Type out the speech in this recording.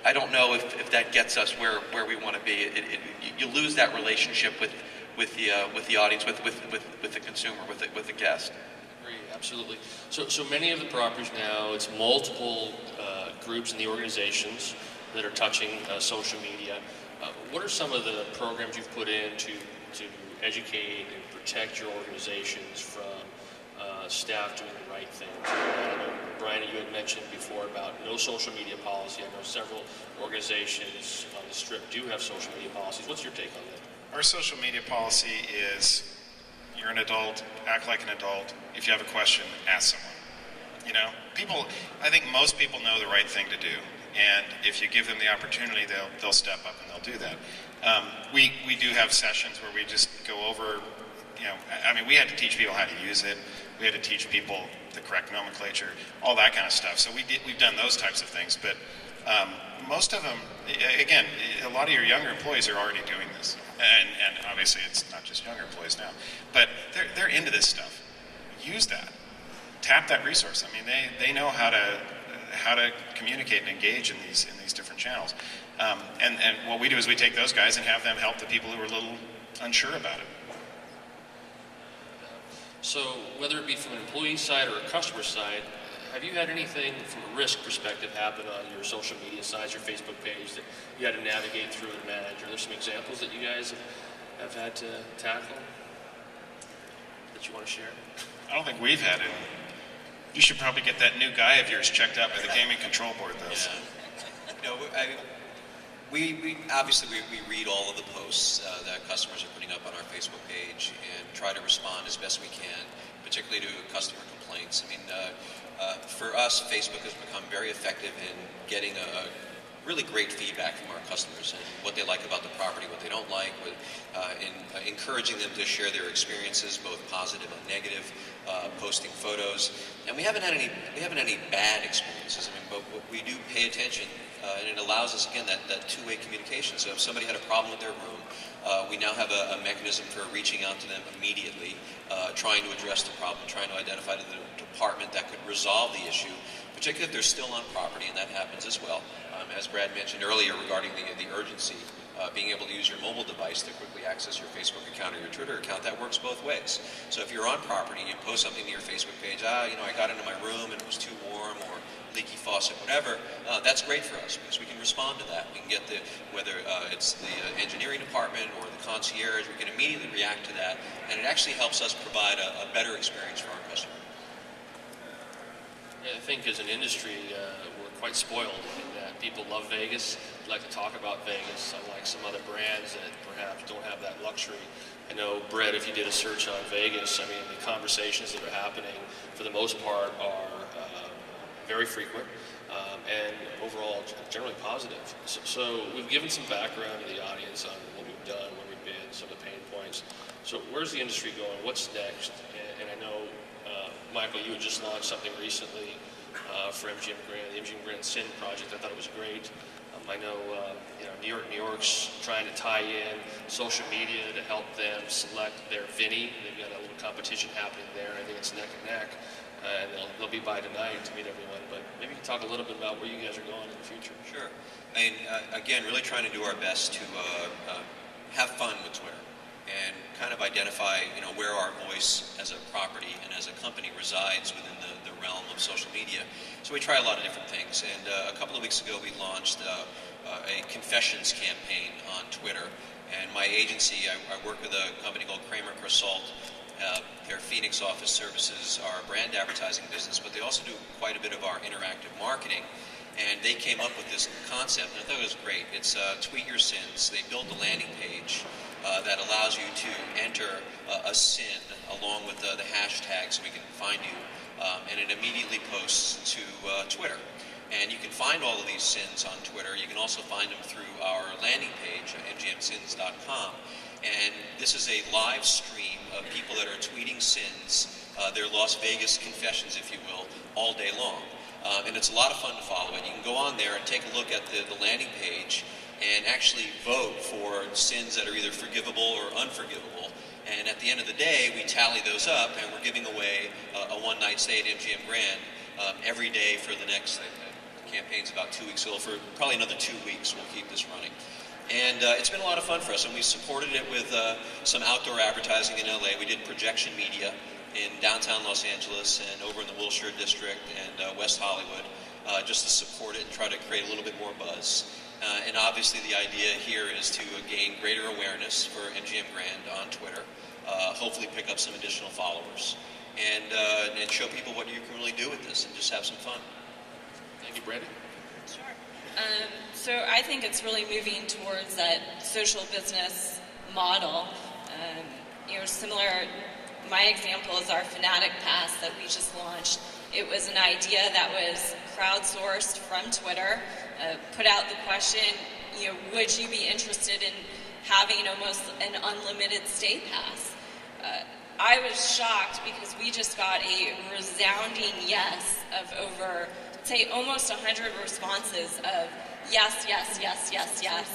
I don't know if that gets us where we want to be. You lose that relationship with the audience, with the consumer, with the guest. Agree, absolutely. So many of the properties now, it's multiple groups in the organizations that are touching social media. What are some of the programs you've put in to educate and protect your organizations from staff doing the right thing? I know, Brian, you had mentioned before about no social media policy. I know several organizations on the Strip do have social media policies. What's your take on that? Our social media policy is, you're an adult, act like an adult. If you have a question, ask someone. You know, I think most people know the right thing to do. And if you give them the opportunity, they'll step up and they'll do that. We do have sessions where we just go over, you know, I mean, we had to teach people how to use it. We had to teach people the correct nomenclature, all that kind of stuff. So we've done those types of things. But most of them, again, a lot of your younger employees are already doing this. And obviously it's not just younger employees now. But they're into this stuff. Use that. Tap that resource. I mean, they know how to communicate and engage in these different channels. And what we do is we take those guys and have them help the people who are a little unsure about it. So whether it be from an employee side or a customer side, have you had anything from a risk perspective happen on your social media sites, your Facebook page, that you had to navigate through and manage? Are there some examples that you guys have had to tackle that you want to share? I don't think we've had it. You should probably get that new guy of yours checked out by the Gaming Control Board, though. Yeah. No, we obviously read all of the posts that customers are putting up on our Facebook page and try to respond as best we can, particularly to customer complaints. I mean, for us, Facebook has become very effective in getting a really great feedback from our customers and what they like about the property, what they don't like, in encouraging them to share their experiences, both positive and negative, posting photos. And we haven't had any bad experiences. I mean, but we do pay attention, and it allows us, again, that two-way communication. So if somebody had a problem with their room, we now have a mechanism for reaching out to them immediately, trying to address the problem, trying to identify the department that could resolve the issue, particularly if they're still on property, and that happens as well. As Brad mentioned earlier regarding the urgency, being able to use your mobile device to quickly access your Facebook account or your Twitter account, that works both ways. So if you're on property and you post something to your Facebook page, I got into my room and it was too warm, or leaky faucet, whatever, that's great for us because we can respond to that. We can get whether it's the engineering department or the concierge, we can immediately react to that, and it actually helps us provide a better experience for our customer. Yeah, I think as an industry, we're quite spoiled in that people love Vegas, like to talk about Vegas, unlike some other brands that perhaps don't have that luxury. I know, Brett, if you did a search on Vegas, I mean, the conversations that are happening, for the most part, are very frequent and overall generally positive. So we've given some background to the audience on what we've done, where we've been, some of the pain points. So where's the industry going? What's next? And I know, Michael, you had just launched something recently for MGM Grand, the MGM Grand Sin project. I thought it was great. I know, New York's trying to tie in social media to help them select their Vinny. They've got a little competition happening there. I think it's neck and neck. And they'll be by tonight to meet everyone. But maybe you can talk a little bit about where you guys are going in the future. Sure. I mean, again, really trying to do our best to have fun with Twitter and kind of identify, where our voice as a property and as a company resides within the realm of social media. So we try a lot of different things. And a couple of weeks ago, we launched a confessions campaign on Twitter. And my agency, I work with a company called Kramer Crasalt. Their Phoenix office services our brand advertising business, but they also do quite a bit of our interactive marketing. And they came up with this concept, and I thought it was great. It's Tweet Your Sins. They built a landing page that allows you to enter a sin along with the hashtag so we can find you, and it immediately posts to Twitter. And you can find all of these sins on Twitter. You can also find them through our landing page, mgmsins.com. And this is a live stream of people that are tweeting sins, their Las Vegas confessions, if you will, all day long. And it's a lot of fun to follow it. You can go on there and take a look at the landing page and actually vote for sins that are either forgivable or unforgivable. And at the end of the day, we tally those up, and we're giving away a one-night stay at MGM Grand every day for the next, I campaigns about 2 weeks ago. For probably another 2 weeks, we'll keep this running. And it's been a lot of fun for us, and we supported it with some outdoor advertising in LA. We did projection media in downtown Los Angeles and over in the Wilshire District and West Hollywood, just to support it and try to create a little bit more buzz. And obviously the idea here is to gain greater awareness for MGM Grand on Twitter, hopefully pick up some additional followers, and show people what you can really do with this and just have some fun. Thank you, Brandon. Sure. So I think it's really moving towards that social business model. Similar, my example is our Fanatic Pass that we just launched. It was an idea that was crowdsourced from Twitter, put out the question, would you be interested in having almost an unlimited state pass? I was shocked because we just got a resounding yes of over, say, almost 100 responses of yes, yes, yes, yes, yes.